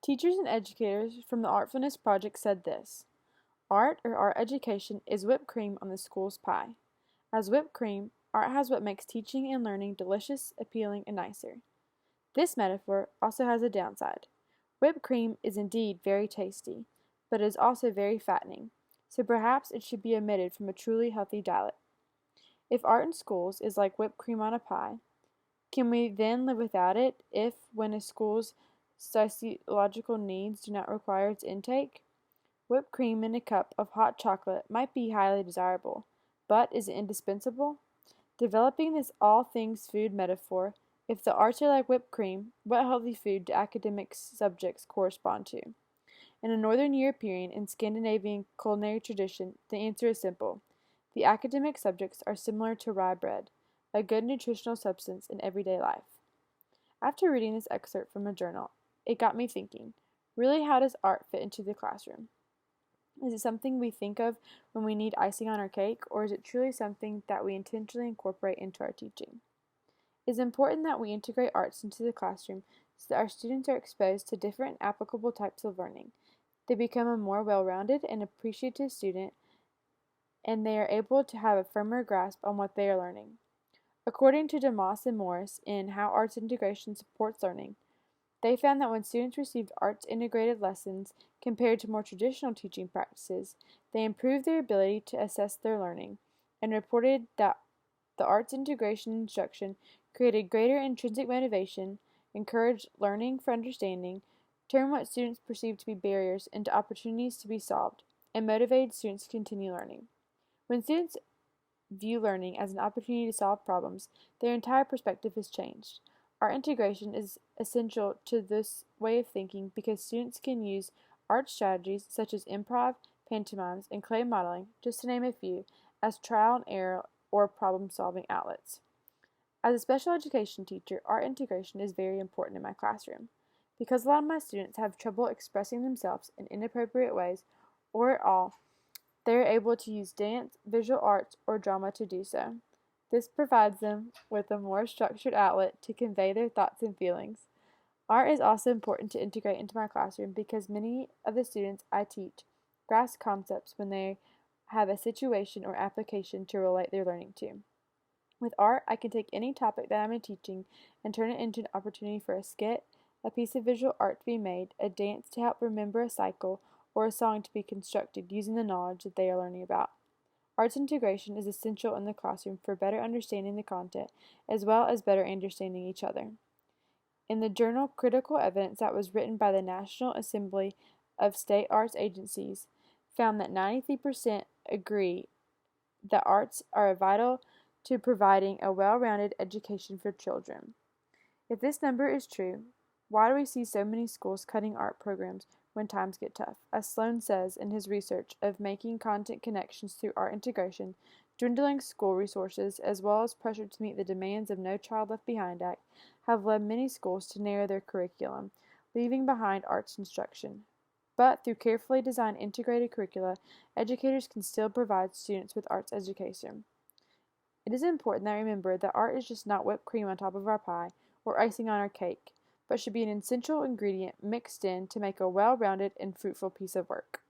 Teachers and educators from the Artfulness Project said this: Art, or art education, is whipped cream on the school's pie. As whipped cream, art has what makes teaching and learning delicious, appealing, and nicer. This metaphor also has a downside. Whipped cream is indeed very tasty, but it is also very fattening, so perhaps it should be omitted from a truly healthy diet. If art in schools is like whipped cream on a pie, can we then live without it if, when a school's sociological needs do not require its intake? Whipped cream in a cup of hot chocolate might be highly desirable, but is it indispensable? Developing this all things food metaphor, if the arts are like whipped cream, what healthy food do academic subjects correspond to? In a Northern European and Scandinavian culinary tradition, the answer is simple. The academic subjects are similar to rye bread, a good nutritional substance in everyday life. After reading this excerpt from a journal, it got me thinking, really, how does art fit into the classroom? Is it something we think of when we need icing on our cake, or is it truly something that we intentionally incorporate into our teaching? It is important that we integrate arts into the classroom so that our students are exposed to different applicable types of learning. They become a more well-rounded and appreciative student, and they are able to have a firmer grasp on what they are learning. According to DeMoss and Morris in How Arts Integration Supports Learning, they found that when students received arts-integrated lessons compared to more traditional teaching practices, they improved their ability to assess their learning, and reported that the arts integration instruction created greater intrinsic motivation, encouraged learning for understanding, turned what students perceived to be barriers into opportunities to be solved, and motivated students to continue learning. When students view learning as an opportunity to solve problems, their entire perspective has changed. Art integration is essential to this way of thinking because students can use art strategies such as improv, pantomimes, and clay modeling, just to name a few, as trial and error or problem-solving outlets. As a special education teacher, art integration is very important in my classroom. Because a lot of my students have trouble expressing themselves in inappropriate ways or at all, they are able to use dance, visual arts, or drama to do so. This provides them with a more structured outlet to convey their thoughts and feelings. Art is also important to integrate into my classroom because many of the students I teach grasp concepts when they have a situation or application to relate their learning to. With art, I can take any topic that I'm teaching and turn it into an opportunity for a skit, a piece of visual art to be made, a dance to help remember a cycle, or a song to be constructed using the knowledge that they are learning about. Arts integration is essential in the classroom for better understanding the content as well as better understanding each other. In the journal Critical Evidence that was written by the National Assembly of State Arts Agencies, found that 93% agree that arts are vital to providing a well-rounded education for children. If this number is true, why do we see so many schools cutting art programs when times get tough? As Sloan says in his research of making content connections through art integration, dwindling school resources, as well as pressure to meet the demands of No Child Left Behind Act, have led many schools to narrow their curriculum, leaving behind arts instruction. But through carefully designed integrated curricula, educators can still provide students with arts education. It is important that we remember that art is just not whipped cream on top of our pie or icing on our cake, but should be an essential ingredient mixed in to make a well-rounded and fruitful piece of work.